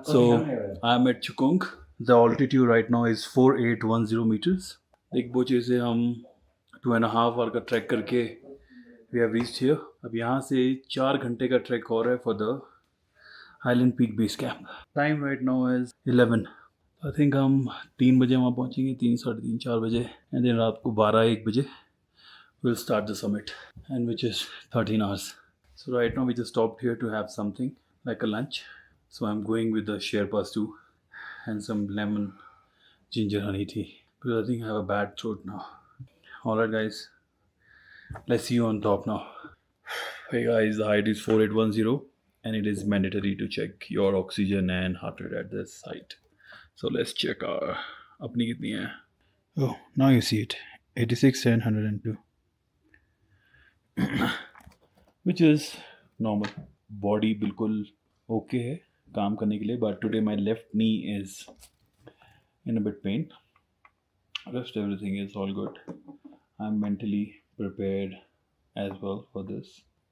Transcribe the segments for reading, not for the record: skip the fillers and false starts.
So I'm at Chukung. The altitude right now is 4810 meters. एक बोचे से हम 2.5 our का ट्रैक करके वी हैव रीच्ड हियर. अब यहाँ से 4 घंटे का ट्रैक और है for the island peak base camp. Time right now is 11. I think हम 3 बजे वहाँ पहुँचेंगे, 3, साढ़े 3, 4 बजे. एंड देन रात को 12, 1 बजे we'll start the summit, and which is 13 hours. So right now we just stopped here to have something like a lunch. So I'm going with the Sherpas too, and some lemon ginger honey tea because I think I have a bad throat now. Alright guys, let's see you on top now. Hey guys, the height is 4810 and it is mandatory to check your oxygen and heart rate at this height. So let's check our apni kitni hai. Oh, now you see it. 86 and 102. Which is normal. Body बिल्कुल okay है काम करने के लिए, but today my left knee is in a bit pain. Rest everything is all good. I'm mentally prepared as well for this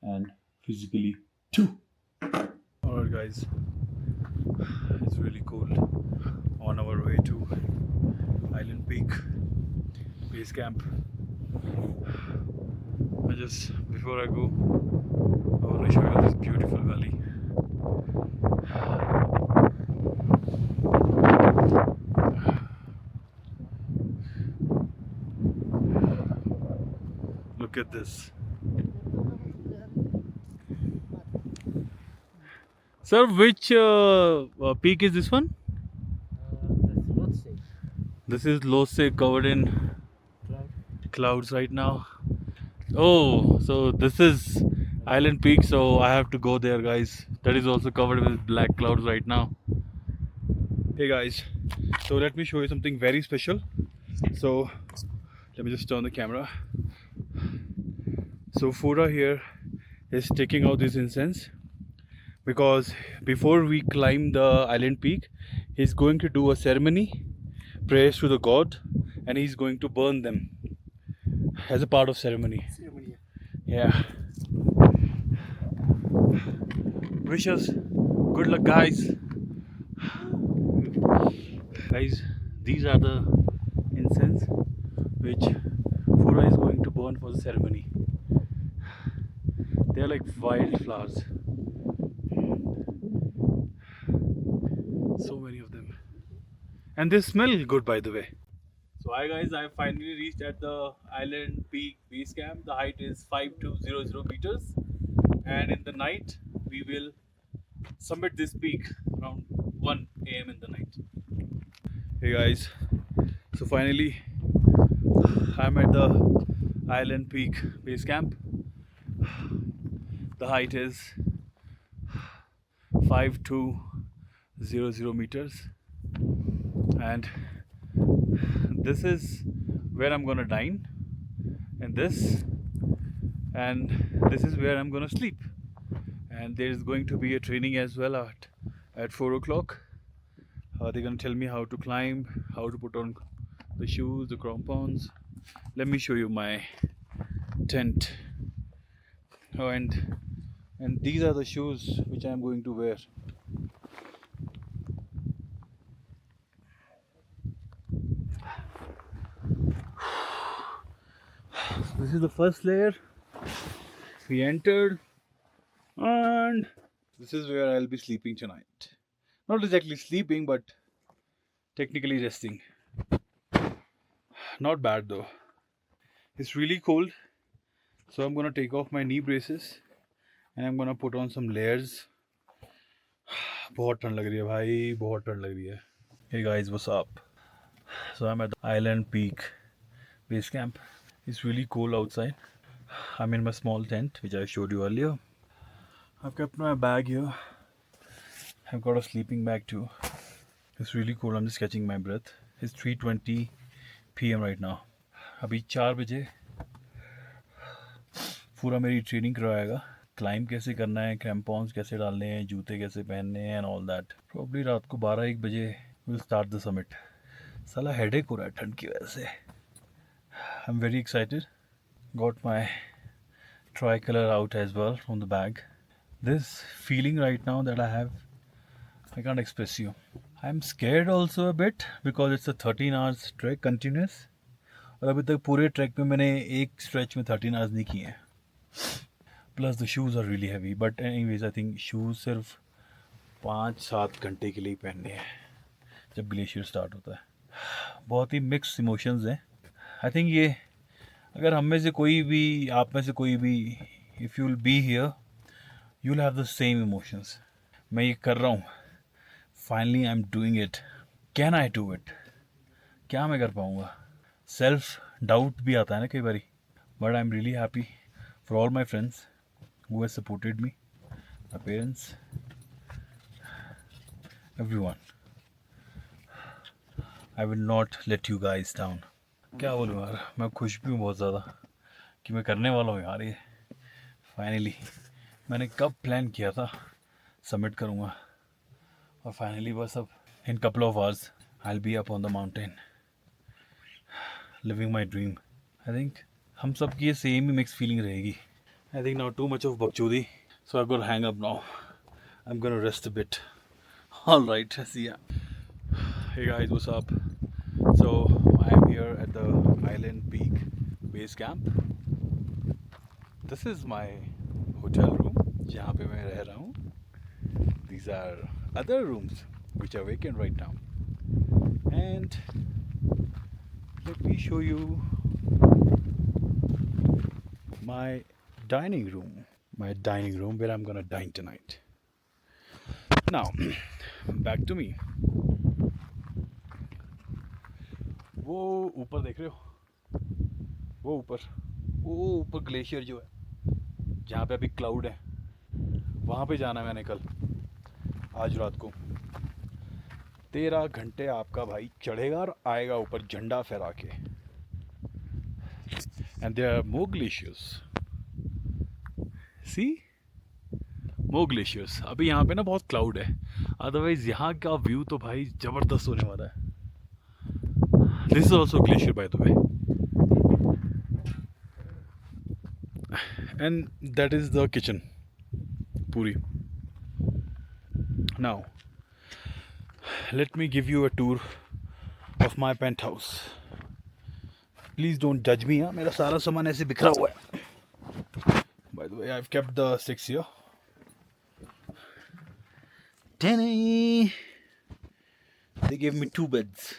and physically too. Alright guys, it's really cold. On our way to Island Peak Base Camp. Before I go, I want to show you this beautiful valley. Look at this. Sir, which peak is this one? This is Lhotse, covered in clouds right now. Oh, so this is Island Peak, so I have to go there guys. That is also covered with black clouds right now. Hey guys, so let me show you something very special. So let me just turn the camera. So Fura here is taking out this incense because before we climb the Island Peak, he's going to do a ceremony, prayers to the god, and he's going to burn them as a part of ceremony. Yeah. Wish us good luck guys. Guys, these are the incense which Fura is going to burn for the ceremony. They are like wildflowers. So many of them. And they smell good, by the way. So hi guys, I finally reached at the Island Peak Base Camp. The height is 5200 meters. And in the night, we will summit this peak around 1 a.m. in the night. Hey guys, so finally I'm at the Island Peak Base Camp. The height is 5200 meters, and this is where I'm gonna dine, and this is where I'm gonna sleep. And there is going to be a training as well at 4 o'clock. They're gonna tell me how to climb, how to put on the shoes, the crampons. Let me show you my tent. Oh, and these are the shoes which I'm going to wear. This is the first layer. We entered, and this is where I'll be sleeping tonight. Not exactly sleeping, but technically resting. Not bad though. It's really cold, so I'm gonna take off my knee braces and I'm gonna put on some layers. बहुत ठंड लग रही है भाई, बहुत ठंड लग रही है. Hey guys, what's up? So I'm at the Island Peak Base Camp. It's really cold outside. I'm in my small tent, which I showed you earlier. I've kept my bag here. I've got a sleeping bag too. It's really cool. I'm just catching my breath. It's 3:20 p.m. right now. अभी 4 बजे पूरा मेरी training करवाएगा. Climb कैसे करना है, क्रैम्पॉन्स कैसे डालने हैं, जूते कैसे पहनने हैं, एंड ऑल दैट. प्रॉब्ली रात को 12-1 बजे विल स्टार्ट द समिट. साला हेडेक हो रहा है ठंड की वजह से. I am very excited. Got my tricolor out as well from the bag. This feeling right now that I have, I can't express you. I'm scared also a bit because it's a 13 hours trek continuous. और अभी तक पूरे track में मैंने एक stretch में 13 hours नहीं किए हैं. Plus the shoes are really heavy. But anyways I think shoes सिर्फ 5-7 घंटे के लिए पहनने हैं जब ग्लेशियर स्टार्ट होता है. बहुत ही मिक्स इमोशंस हैं. आई थिंक ये अगर हम में से कोई भी, आप में से कोई भी, if you will be here you will have the same emotions. मैं ये कर रहा हूँ. Finally I am doing it. Can I do it? क्या मैं कर पाऊँगा? सेल्फ डाउट भी आता है ना कई बारी. But I am really happy for all my friends who have supported me, my parents, everyone. I will not let you guys down. क्या बोलूँ यार, मैं खुश भी हूँ बहुत ज़्यादा कि मैं करने वाला हूँ यार ये. फाइनली मैंने कब प्लान किया था सबमिट करूँगा, और फाइनली बस अब in couple of hours I will be up on the mountain living my dream. I think हम सब की ये सेम ही मिक्स फीलिंग रहेगी. I think now too much of बकचोदी, so I gonna hang up now. I am gonna rest a bit. Alright, see ya. Hey guys, what's up? So I am here at the Island Peak base camp. This is my hotel room जहाँ पे मैं रह रहा हूँ. These are other rooms which are vacant right now. And let me show you my dining room. My dining room where I'm gonna dine tonight. Now, back to me. वो ऊपर देख रहे हो, वो ऊपर ग्लेशियर जो है जहाँ पे अभी क्लाउड है, वहाँ पे जाना है मैंने कल, आज रात को. 13 घंटे आपका भाई चढ़ेगा और आएगा ऊपर झंडा फहरा के. And there are more glaciers. See, more glaciers. अभी यहाँ पे ना बहुत क्लाउड है, अदरवाइज यहाँ का व्यू तो भाई ज़बरदस्त होने वाला है. This is also glacier, by the way, and that is the kitchen, Puri. Now, let me give you a tour of my penthouse. Please don't judge me, हाँ. मेरा सारा सामान ऐसे बिखरा हुआ है. By the way, I've kept the sticks here. They gave me 2 beds.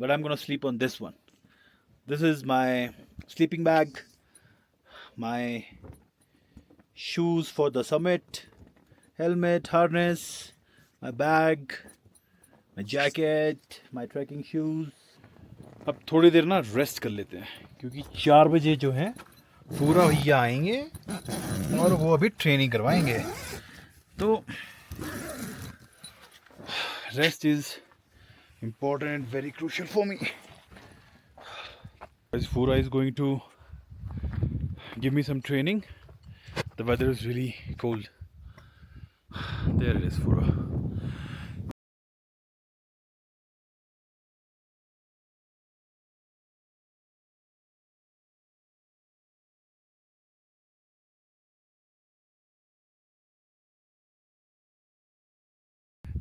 But I'm gonna sleep on this one. This is my sleeping bag, my shoes for the summit, helmet, harness, my bag, my jacket, my trekking shoes. अब थोड़ी देर ना rest कर लेते हैं क्योंकि 4 बजे जो है पूरा भैया आएंगे और वो अभी ट्रेनिंग करवाएंगे. तो rest is important and very crucial for me. As Fura is going to give me some training. The weather is really cold. There it is, Fura.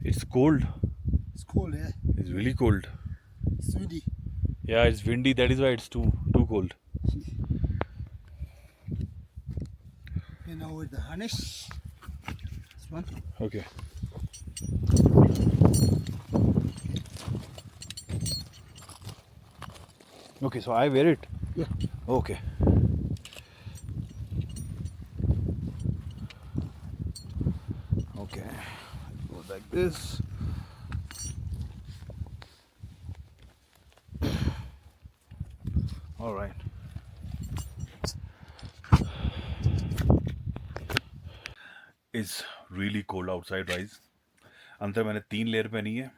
It's cold. It's cold, yeah. It's really cold. It's windy. Yeah, it's windy. That is why it's too cold. You know, with the harness. This one. Okay. Okay, so I wear it. Yeah. Okay. Okay. Go like this. All right. It's really cold outside, guys. अंदर मैंने 3 layer पहनी है,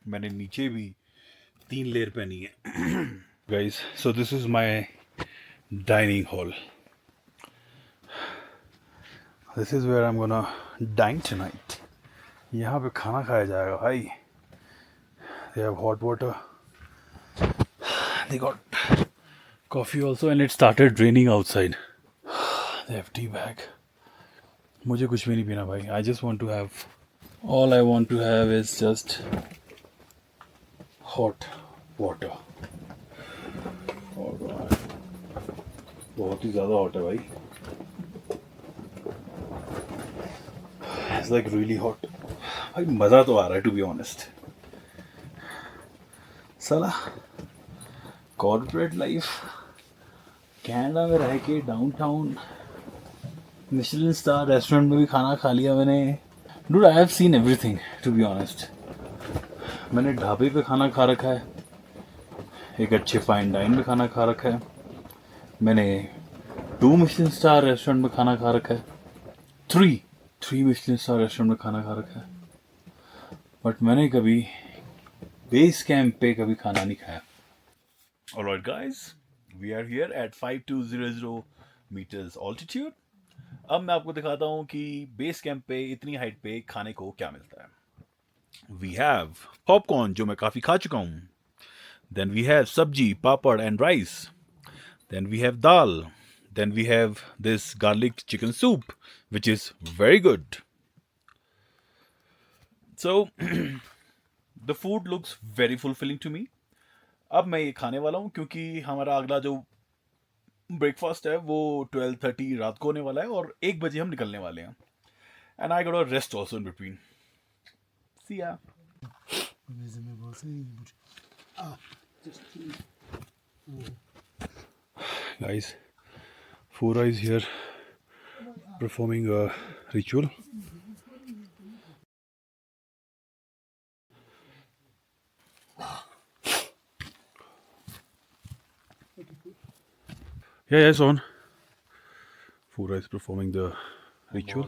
मैंने नीचे भी 3 layer पहनी है. Guys, so this is my dining hall. This is where I'm gonna dine tonight. यहाँ पे खाना खाया जाएगा भाई. They have hot water. They got coffee also, and it started raining outside. They have tea bag. मुझे कुछ भी नहीं पीना भाई. I just want to have All I want to have is just hot water. Oh God. बहुत ही ज़्यादा hot है भाई. It's like really hot. भाई मज़ा तो आ रहा है to be honest. साला कॉर्पोरेट लाइफ कनाडा में रह के डाउनटाउन मिशेलिन स्टार रेस्टोरेंट में भी खाना खा लिया मैंने. Dude I have seen everything to be honest. मैंने ढाबे पे खाना खा रखा है, एक अच्छे फाइन डाइन में खाना खा रखा है, मैंने 2 मिशेलिन स्टार रेस्टोरेंट में खाना खा रखा है, 3 मिशेलिन स्टार रेस्टोरेंट में खाना खा रखा है, बट मैंने कभी बेस कैंप पे कभी खाना नहीं खाया. Alright guys, we are here at 5200 meters altitude. अब मैं आपको दिखाता हूँ कि बेस कैंप पे इतनी हाइट पे खाने को क्या मिलता है. We have popcorn जो मैं काफ़ी खा चुका हूँ. Then we have sabji, papad and rice. Then we have dal. Then we have this garlic chicken soup, which is very good. So the food looks very fulfilling to me. अब मैं ये खाने वाला हूँ क्योंकि हमारा अगला जो ब्रेकफास्ट है वो 12:30 रात को होने वाला है और 1 बजे हम निकलने वाले हैं. And I got a rest also in between. See ya guys, Fura is here performing a ritual. Yeah, Son. Fura is performing the ritual.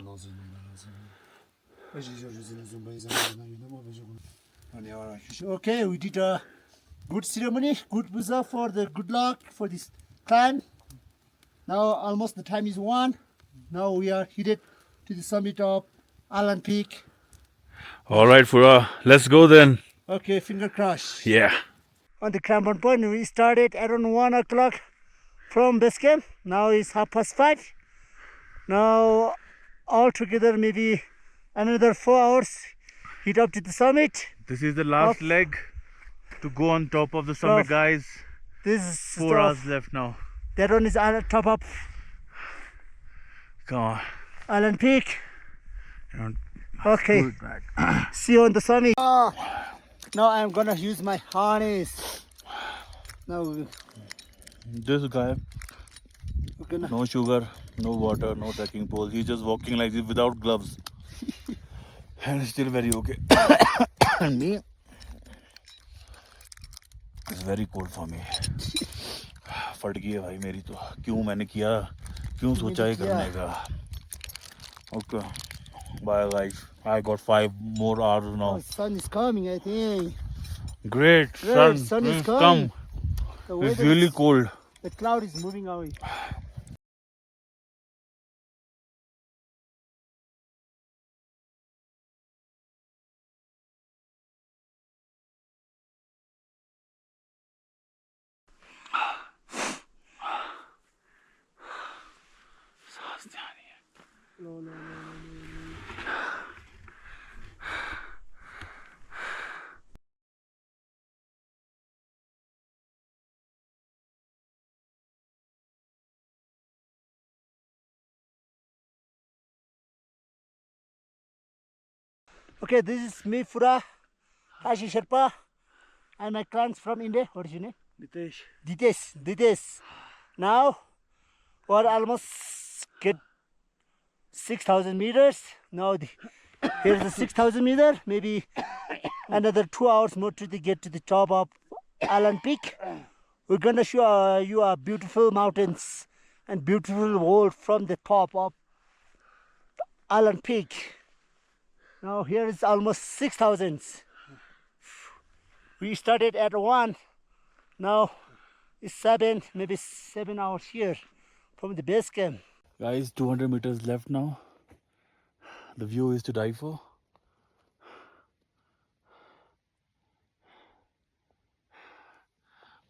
Okay, we did a good ceremony, good puja for the good luck for this climb. Now almost the time is 1. Now we are headed to the summit of Allen Peak. All right, Fura, let's go then. Okay, finger crossed. Yeah. On the Crampon Point, we started around 1 o'clock from base camp. Now it's 5:30. Now altogether maybe another 4 hours. Head up to the summit. This is the last Up. leg to go on top of the summit, Top. guys. This is 4 hours left now. That one is on top of Come on. Allen Peak. Don't Okay. pull it back. See you on the summit. Now I'm gonna use my harness. Now we're This guy, gonna. no sugar, no water, no trekking pole. He's just walking like this without gloves. And still very okay. And me, it's very cold for me. फट गई है भाई मेरी तो. क्यों मैंने किया, क्यों सोचा ये करने का. Okay, bye guys. I got 5 more hours now. Oh, sun is coming, I think. Great, Great, sun, sun is come. coming. The It's weather really is- cold. The cloud is moving away. Okay, this is me, Fura, Hashi Sherpa, and my clients from India. What is your name? Ditesh. Now, we're almost get 6,000 meters. Now, here's the 6,000 meter. Maybe another 2 hours more to get to the top of Allen Peak. We're gonna show you beautiful mountains and beautiful world from the top of Allen Peak. Now here is almost 6,000. We started at 1. Now it's 7, maybe 7 hours here from the base camp. Guys, 200 meters left now. The view is to die for.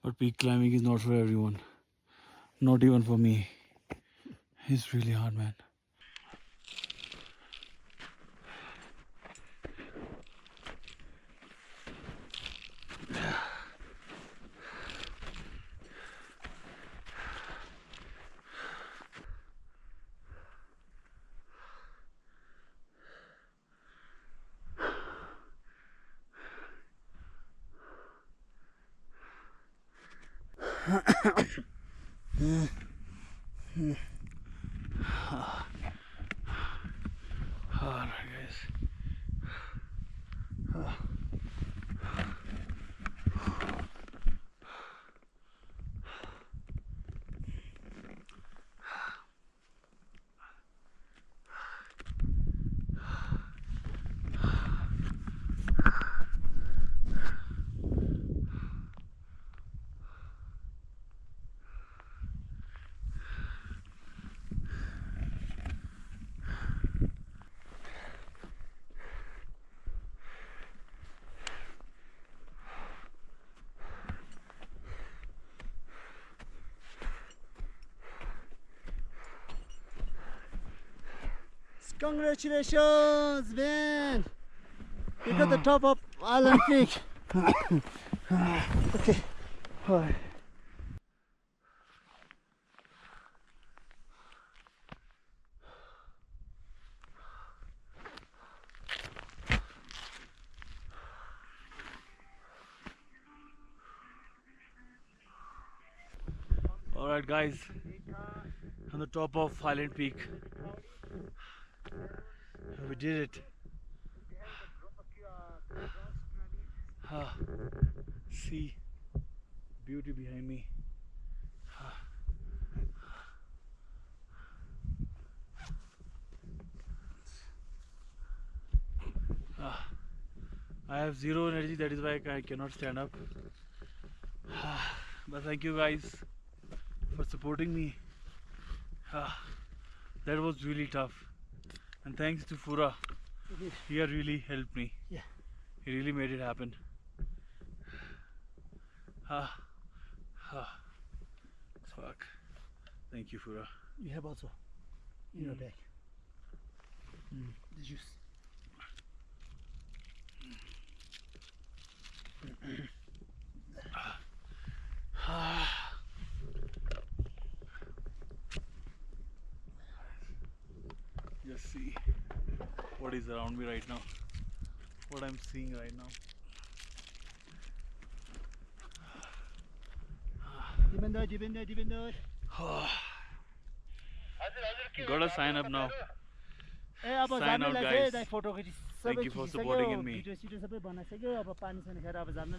But peak climbing is not for everyone. Not even for me. It's really hard, man. Alright guys. Congratulations, man! You got the top of Island Peak. Okay. Alright. Alright guys, on the top of Highland Peak. We did it. See beauty behind me. I have zero energy, that is why I cannot stand up. But thank you guys for supporting me. That was really tough. And thanks to Fura. He really helped me. Yeah. He really made it happen. Fuck. Thank you, Fura. You have also in your bag. The juice. Just see what is around me right now. What I'm seeing right now. Dibender. Gotta sign up now. Sign out, guys. Thank you for supporting in me.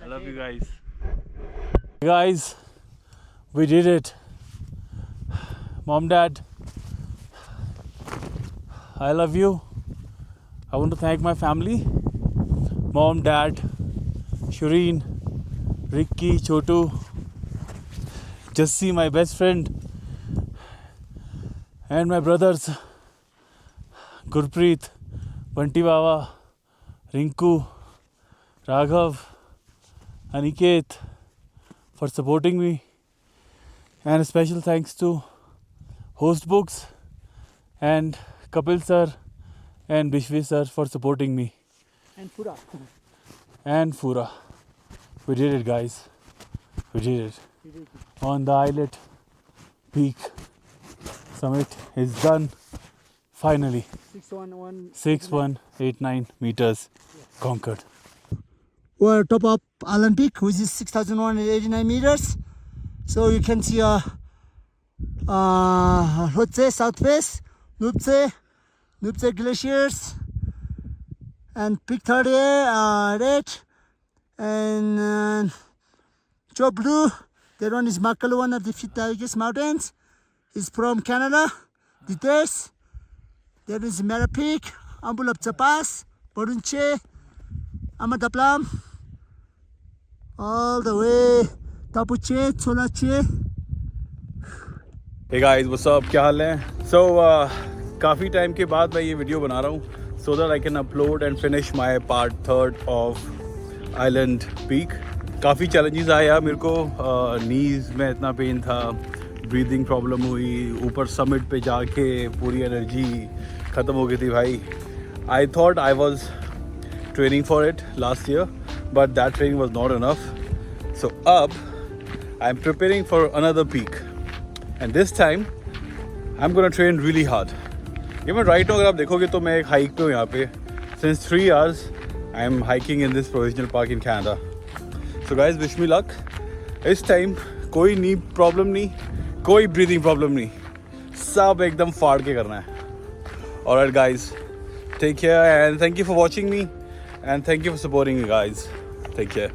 I love you guys. Guys, we did it. Mom, Dad, I love you. I want to thank my family. Mom, Dad, Shireen, Ricky, Chotu, Jassi, my best friend, and my brothers, Gurpreet, Banti Baba, Rinku, Raghav, Aniket, for supporting me. And a special thanks to Host Books and Kapil sir and Bishwi sir for supporting me. And Fura. And Fura. We did it, guys. We did it. On the Islet Peak summit is done. Finally. 6189 meters conquered. We're top of Island Peak, which is 6,189 meters. So you can see Lhotse south face, Nuptse glaciers, and Peak 30 red, and Joe Blue. That one is Makalu, one of the highest mountains. It's from Canada. Details. There is Mera Peak, Ambulapcha Pass, Borunche, Amataplam, all the way Tapuche, Cholache. Hey guys, what's up? क्या हाल है? So काफ़ी time के बाद मैं ये video बना रहा हूँ so that I can upload and finish my part 3rd of Island Peak. काफ़ी challenges आए यार मेरे को. नीज़ में इतना पेन था, ब्रीदिंग प्रॉब्लम हुई, ऊपर समिट पे जाके पूरी एनर्जी ख़त्म हो गई थी भाई. I thought I was training for it last year, but that training was not enough. So अब I'm preparing for another peak. And this time, I'm gonna train really hard. Even right now, अगर आप देखोगे तो मैं एक hike पे हूँ यहाँ पे. Since 3 hours, I'm hiking in this provincial park in Canada. So guys, wish me luck. इस टाइम कोई नी प्रॉब्लम नहीं, कोई ब्रीदिंग प्रॉब्लम नहीं, सब एकदम फाड़ के करना है। Alright guys, take care and thank you for watching me and thank you for supporting me guys, take care.